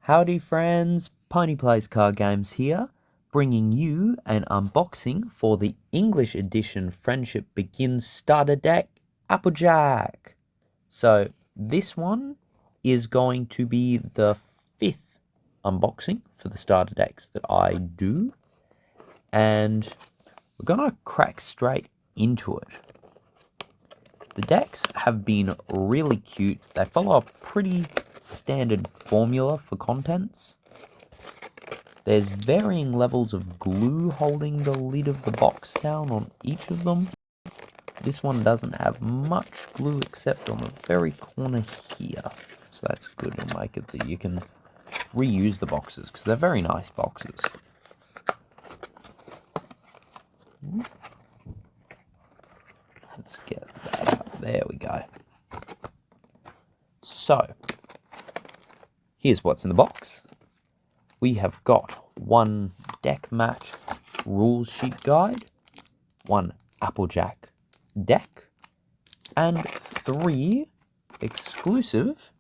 Howdy friends, Pony Plays Card Games here, bringing you an unboxing for the English edition Friendship Begins starter deck, Applejack. So this one is going to be the 5th unboxing for the starter decks that I do, and we're going to crack straight into it. The decks have been really cute. They follow a pretty standard formula for contents. There's varying levels of glue holding the lid of the box down on each of them. This one doesn't have much glue except on the very corner here. So that's good. It'll make it that you can reuse the boxes because they're very nice boxes. Let's get that out. There we go. So, here's what's in the box. We have got one deck match rules sheet guide, one Applejack deck, and 3 exclusive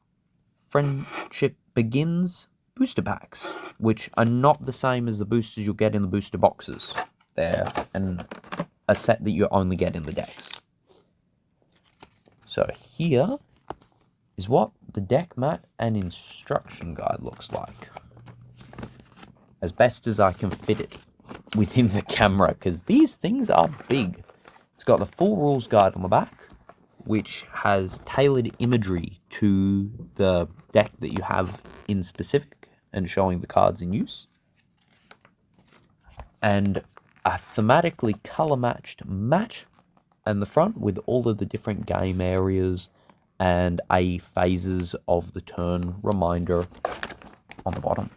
Friendship Begins booster packs, which are not the same as the boosters you'll get in the booster boxes. They're a set that you only get in the decks. So here is what the deck mat and instruction guide looks like, as best as I can fit it within the camera, because these things are big. It's got the full rules guide on the back, which has tailored imagery to the deck that you have in specific and showing the cards in use, and a thematically color matched mat in the front with all of the different game areas and a phases of the turn reminder on the bottom.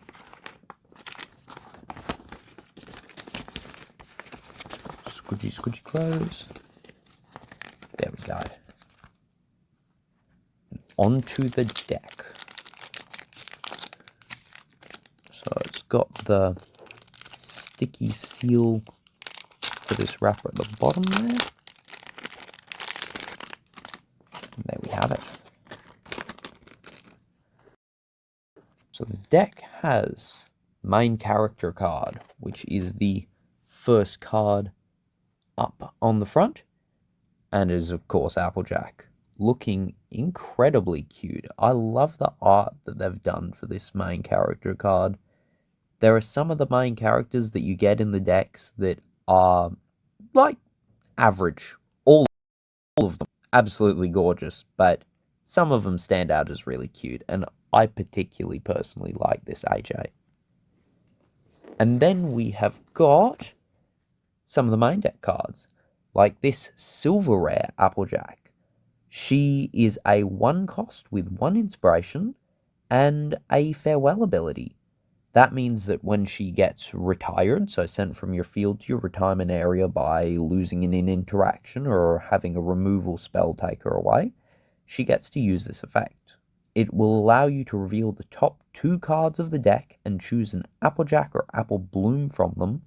Squidgy close. There we go. And onto the deck. So it's got the sticky seal for this wrapper at the bottom there. And there we have it. So the deck has main character card, which is the first card up on the front, and is of course Applejack, looking incredibly cute. I love the art that they've done for this main character card. There are some of the main characters that you get in the decks that are like average. All of them absolutely gorgeous, but some of them stand out as really cute, and I particularly personally like this AJ. And then we have got some of the main deck cards, like this silver rare Applejack. She is a 1 cost with 1 inspiration and a farewell ability. That means that when she gets retired, so sent from your field to your retirement area by losing in an interaction or having a removal spell take her away, she gets to use this effect. It will allow you to reveal the top 2 cards of the deck and choose an Applejack or Apple Bloom from them,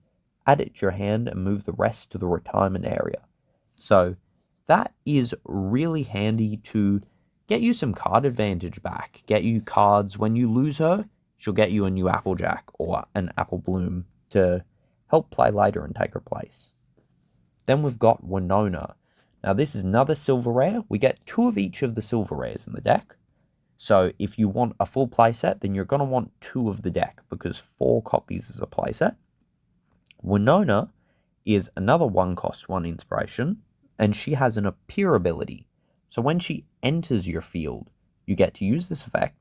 add it to your hand, and move the rest to the retirement area. So that is really handy to get you some card advantage back. Get you cards when you lose her, she'll get you a new Applejack or an Apple Bloom to help play later and take her place. Then we've got Winona. Now this is another silver rare. We get 2 of each of the silver rares in the deck. So if you want a full playset, then you're going to want 2 of the deck, because 4 copies is a playset. Winona is another 1 cost 1 inspiration, and she has an appear ability. So when she enters your field, you get to use this effect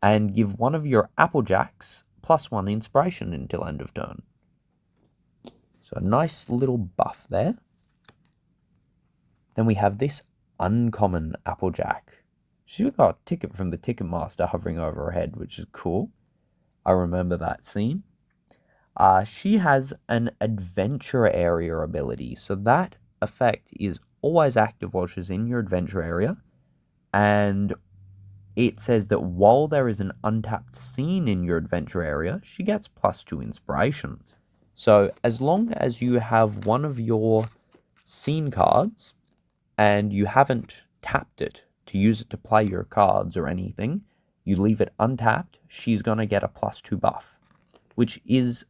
and give one of your Applejacks +1 inspiration until end of turn. So a nice little buff there. Then we have this uncommon Applejack. She's got a ticket from the Ticketmaster hovering over her head, which is cool. I remember that scene. She has an adventure area ability, so that effect is always active while she's in your adventure area, and it says that while there is an untapped scene in your adventure area, she gets +2 inspiration. So as long as you have one of your scene cards and you haven't tapped it to use it to play your cards or anything, you leave it untapped, she's going to get a +2 buff, which is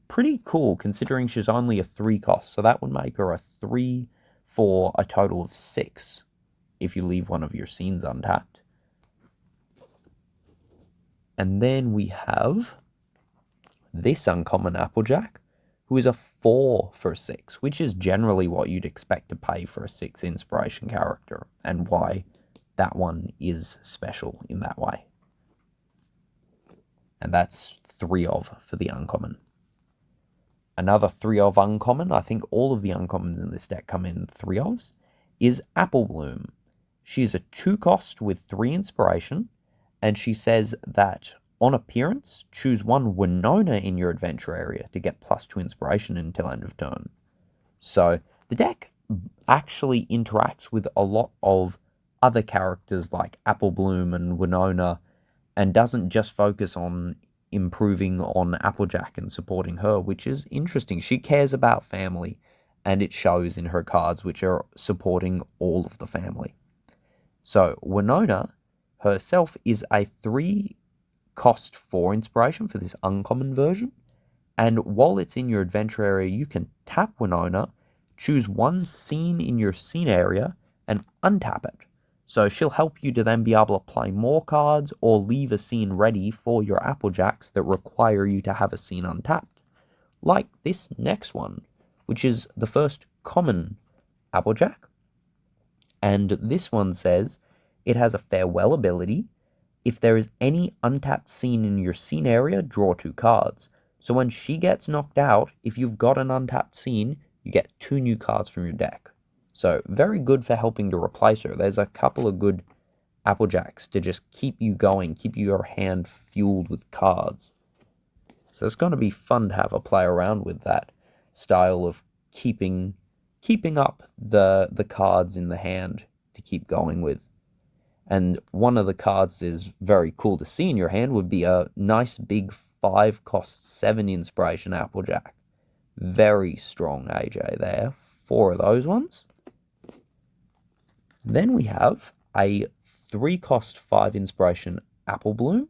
pretty cool considering she's only a 3 cost. So that would make her a 3 for a total of 6 if you leave one of your scenes untapped. And then we have this uncommon Applejack, who is a 4 for 6, which is generally what you'd expect to pay for a 6 inspiration character, and why that one is special in that way. And that's 3 of for the uncommon. Another 3 of uncommon, I think all of the uncommons in this deck come in 3 ofs, is Apple Bloom. She's a 2 cost with 3 inspiration, and she says that on appearance, choose one Winona in your adventure area to get +2 inspiration until end of turn. So the deck actually interacts with a lot of other characters like Apple Bloom and Winona, and doesn't just focus on improving on Applejack and supporting her, which is interesting. She cares about family, and it shows in her cards, which are supporting all of the family. So Winona herself is a 3 cost 4 inspiration for this uncommon version, and while it's in your adventure area, you can tap Winona, choose one scene in your scene area, and untap it. So she'll help you to then be able to play more cards or leave a scene ready for your Applejacks that require you to have a scene untapped. Like this next one, which is the first common Applejack. And this one says it has a farewell ability. If there is any untapped scene in your scene area, draw 2 cards. So when she gets knocked out, if you've got an untapped scene, you get 2 new cards from your deck. So very good for helping to replace her. There's a couple of good Applejacks to just keep you going, keep your hand fueled with cards. So it's going to be fun to have a play around with that style of keeping up the cards in the hand to keep going with. And one of the cards that is very cool to see in your hand would be a nice big 5 cost 7 inspiration Applejack. Very strong AJ there. 4 of those ones. Then we have a 3 cost 5 inspiration Apple Bloom.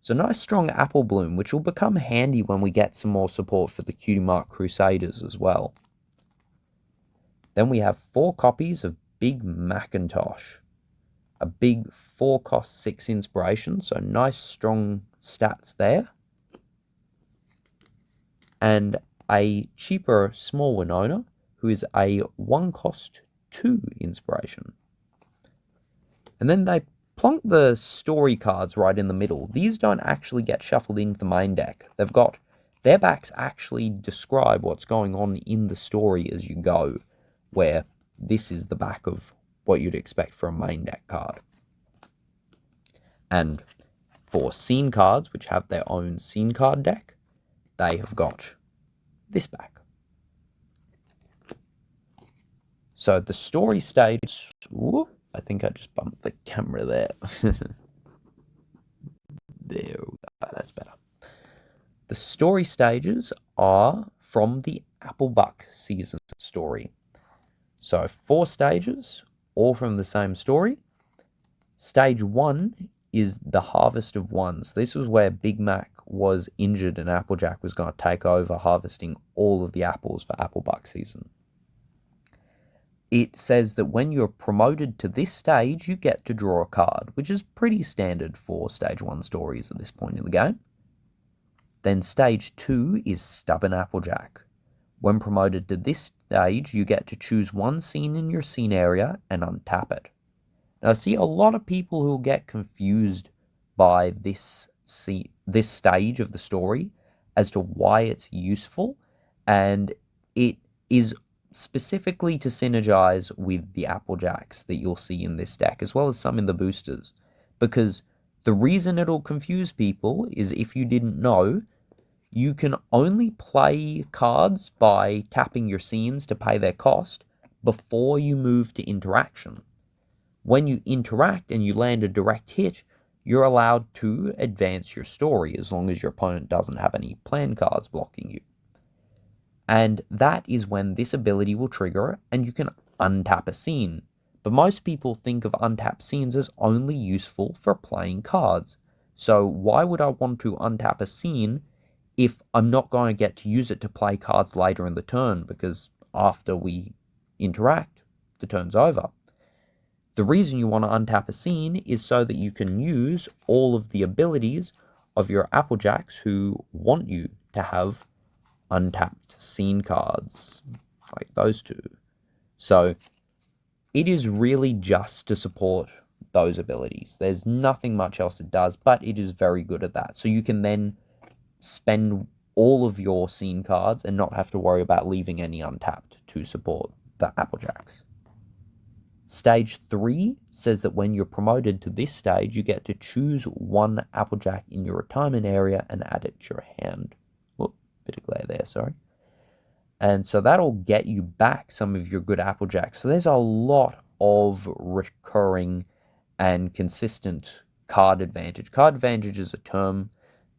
So nice strong Apple Bloom, which will become handy when we get some more support for the Cutie Mark Crusaders as well. Then we have 4 copies of Big Macintosh. A big 4 cost 6 inspiration, so nice strong stats there. And a cheaper small Winona, who is a 1 cost 2 inspiration. And then they plonk the story cards right in the middle. These don't actually get shuffled into the main deck. They've got their backs actually describe what's going on in the story as you go, where this is the back of what you'd expect for a main deck card. And for scene cards, which have their own scene card deck, they have got this back. So the story stage, whoop, I think I just bumped the camera there. There we go, that's better. The story stages are from the Applebuck season story. So 4 stages, all from the same story. Stage 1 is the Harvest of Ones. This was where Big Mac was injured and Applejack was going to take over, harvesting all of the apples for Applebuck season. It says that when you're promoted to this stage, you get to draw a card, which is pretty standard for Stage 1 stories at this point in the game. Then Stage 2 is Stubborn Applejack. When promoted to this stage, you get to choose one scene in your scene area and untap it. Now, I see a lot of people who will get confused by this stage of the story as to why it's useful, and it is specifically to synergize with the Applejacks that you'll see in this deck, as well as some in the boosters, because the reason it'll confuse people is, if you didn't know, you can only play cards by tapping your scenes to pay their cost before you move to interaction. When you interact and you land a direct hit, you're allowed to advance your story as long as your opponent doesn't have any plan cards blocking you. And that is when this ability will trigger and you can untap a scene. But most people think of untapped scenes as only useful for playing cards. So why would I want to untap a scene if I'm not going to get to use it to play cards later in the turn, because after we interact, the turn's over? The reason you want to untap a scene is so that you can use all of the abilities of your Applejacks who want you to have untapped scene cards, like those two. So it is really just to support those abilities. There's nothing much else it does, but it is very good at that. So you can then spend all of your scene cards and not have to worry about leaving any untapped to support the Applejacks. Stage 3 says that when you're promoted to this stage, you get to choose one Applejack in your retirement area and add it to your hand. Whoop, bit of glare there, sorry. And so that'll get you back some of your good Applejacks. So there's a lot of recurring and consistent card advantage. Card advantage is a term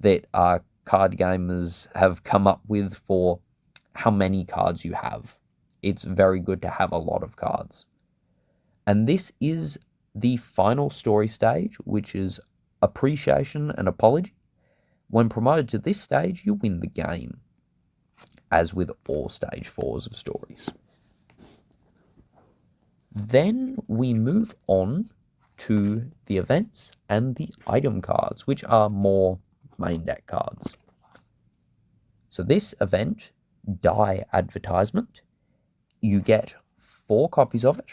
that card gamers have come up with for how many cards you have. It's very good to have a lot of cards. And this is the final story stage, which is appreciation and apology. When promoted to this stage, you win the game, as with all stage 4s of stories. Then we move on to the events and the item cards, which are more main deck cards. So this event, Die Advertisement, you get 4 copies of it,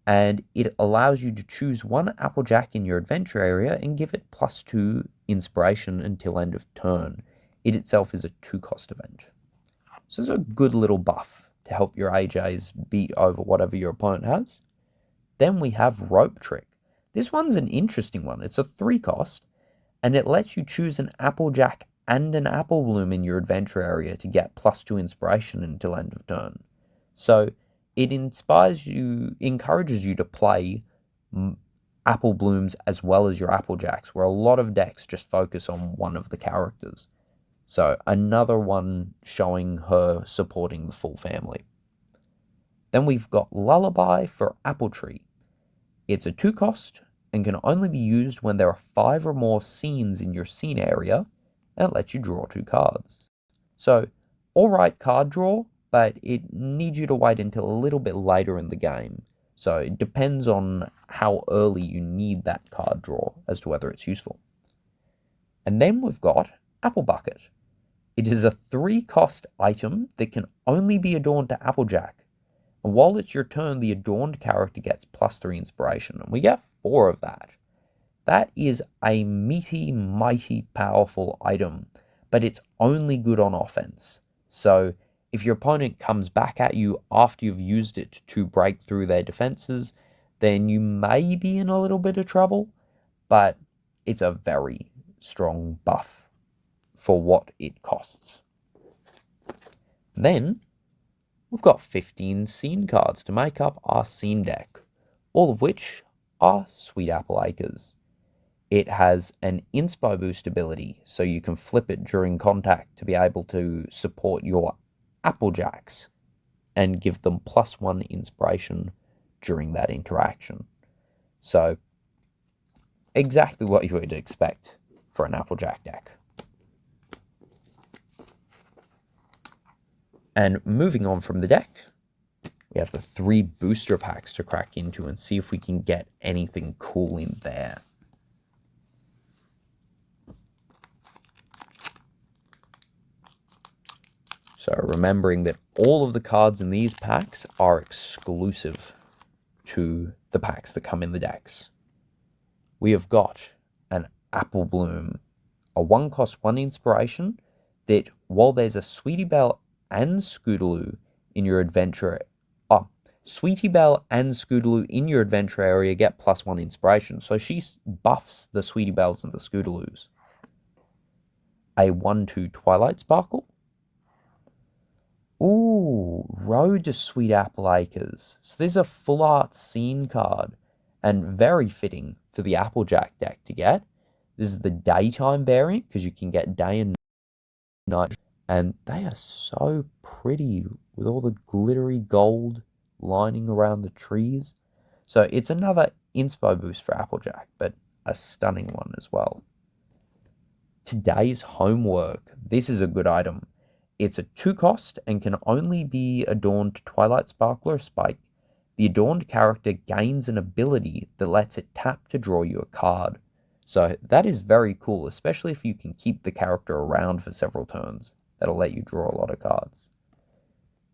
and it allows you to choose one Applejack in your adventure area and give it +2 inspiration until end of turn. It itself is a 2-cost event. So it's a good little buff to help your AJs beat over whatever your opponent has. Then we have Rope Trick. This one's an interesting one. It's a 3-cost, and it lets you choose an Applejack and an Apple Bloom in your adventure area to get +2 inspiration until end of turn. So it encourages you to play Apple Blooms as well as your Applejacks, where a lot of decks just focus on one of the characters. So another one showing her supporting the full family. Then we've got Lullaby for Apple Tree. It's a 2-cost and can only be used when there are 5 or more scenes in your scene area, and it lets you draw 2 cards. So, alright card draw, but it needs you to wait until a little bit later in the game. So it depends on how early you need that card draw as to whether it's useful. And then we've got Apple Bucket. It is a 3-cost item that can only be adorned to Applejack. And while it's your turn, the adorned character gets +3 inspiration, and we get 4 of that. That is a meaty, mighty, powerful item, but it's only good on offense. So if your opponent comes back at you after you've used it to break through their defenses, then you may be in a little bit of trouble, but it's a very strong buff for what it costs. Then we've got 15 scene cards to make up our scene deck, all of which are Sweet Apple Acres. It has an Inspo Boost ability, so you can flip it during contact to be able to support your Applejacks and give them +1 inspiration during that interaction. So, exactly what you would expect for an Applejack deck. And moving on from the deck, we have the 3 booster packs to crack into and see if we can get anything cool in there. So remembering that all of the cards in these packs are exclusive to the packs that come in the decks. We have got an Apple Bloom, a 1-cost 1 inspiration that while there's a Sweetie Belle and Scootaloo in your adventure, Sweetie Belle and Scootaloo in your adventure area get +1 inspiration, so she buffs the Sweetie Belles and the Scootaloos. A 1/2 Twilight Sparkle. Ooh, Road to Sweet Apple Acres. So there's a full art scene card, and very fitting for the Applejack deck to get. This is the daytime variant, because you can get day and night, and they are so pretty with all the glittery gold lining around the trees. So it's another inspo boost for Applejack, but a stunning one as well. Today's homework. This is a good item. It's a 2 cost and can only be adorned to Twilight Sparkle or Spike. The adorned character gains an ability that lets it tap to draw you a card. So that is very cool, especially if you can keep the character around for several turns. That'll let you draw a lot of cards.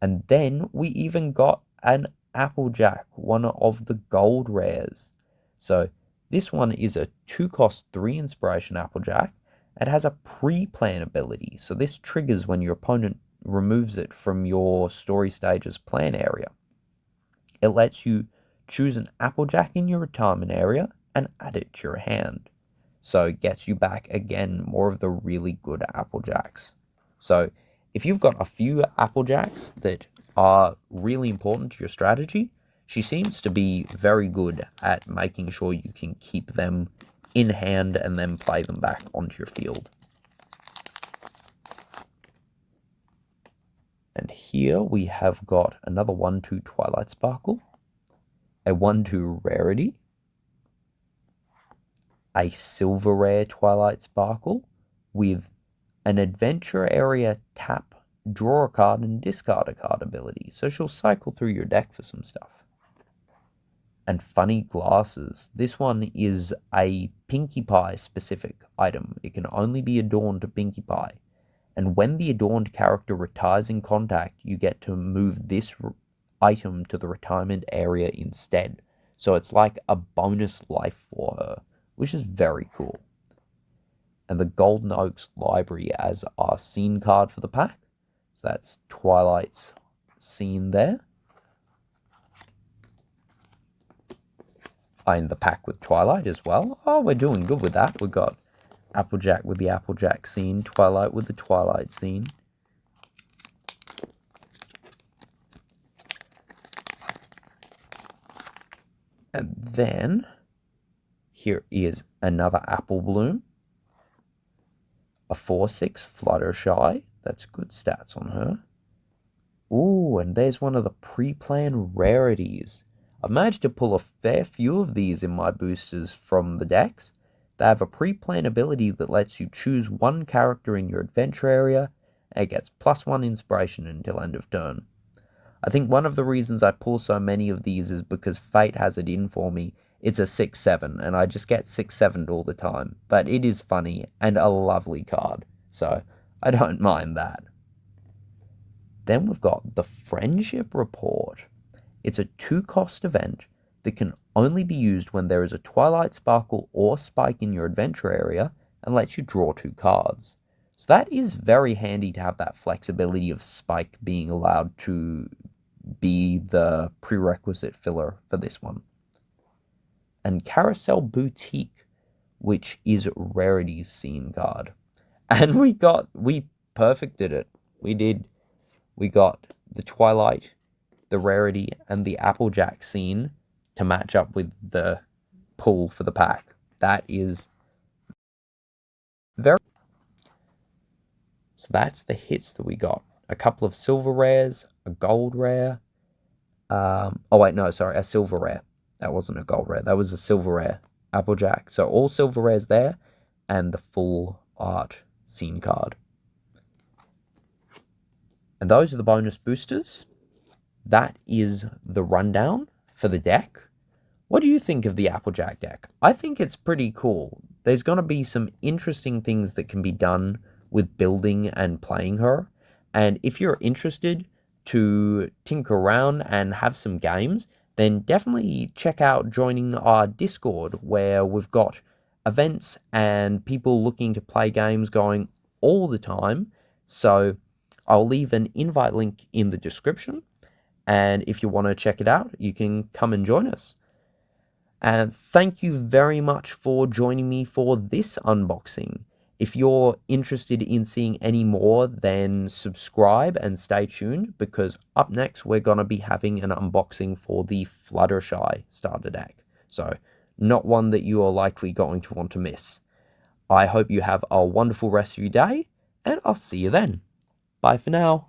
And then we even got an Applejack, one of the gold rares. So this one is a 2 cost 3 inspiration Applejack. It has a pre-plan ability, so this triggers when your opponent removes it from your story stage's plan area. It lets you choose an Applejack in your retirement area and add it to your hand. So it gets you back, again, more of the really good Applejacks. So if you've got a few Applejacks that are really important to your strategy, she seems to be very good at making sure you can keep them in hand and then play them back onto your field. And here we have got another 1/2 Twilight Sparkle, a 1/2 Rarity, a Silver Rare Twilight Sparkle with an Adventure Area tap, draw a card, and discard a card ability. So she'll cycle through your deck for some stuff. And Funny Glasses. This one is a Pinkie Pie specific item. It can only be adorned to Pinkie Pie. And when the adorned character retires in contact, you get to move this item to the retirement area instead. So it's like a bonus life for her, which is very cool. And the Golden Oaks Library as our scene card for the pack. So that's Twilight's scene there. In the pack with Twilight as well. Oh, we're doing good with that. We've got Applejack with the Applejack scene, Twilight with the Twilight scene. And then here is another Apple Bloom, a 4/6 Fluttershy. That's good stats on her. Ooh, and there's one of the pre-planned rarities. I've managed to pull a fair few of these in my boosters from the decks. They have a pre-plan ability that lets you choose one character in your adventure area, and it gets +1 inspiration until end of turn. I think one of the reasons I pull so many of these is because Fate has it in for me. It's a 6/7, and I just get 6/7'd all the time. But it is funny and a lovely card, so I don't mind that. Then we've got the Friendship Report. It's a 2 cost event that can only be used when there is a Twilight Sparkle or Spike in your adventure area and lets you draw 2 cards. So that is very handy to have that flexibility of Spike being allowed to be the prerequisite filler for this one. And Carousel Boutique, which is Rarity's scene card. And we perfected it. We got the Twilight, the Rarity, and the Applejack scene to match up with the pull for the pack. That is very... So that's the hits that we got. A couple of silver rares, a gold rare. Oh wait, no, sorry, a silver rare. That wasn't a gold rare. That was a silver rare. Applejack. So all silver rares there, and the full art scene card. And those are the bonus boosters. That is the rundown for the deck. What do you think of the Applejack deck? I think it's pretty cool. There's going to be some interesting things that can be done with building and playing her. And if you're interested to tinker around and have some games, then definitely check out joining our Discord, where we've got events and people looking to play games going all the time. So I'll leave an invite link in the description. And if you want to check it out, you can come and join us. And thank you very much for joining me for this unboxing. If you're interested in seeing any more, then subscribe and stay tuned, because up next we're going to be having an unboxing for the Fluttershy starter deck. So not one that you are likely going to want to miss. I hope you have a wonderful rest of your day, and I'll see you then. Bye for now.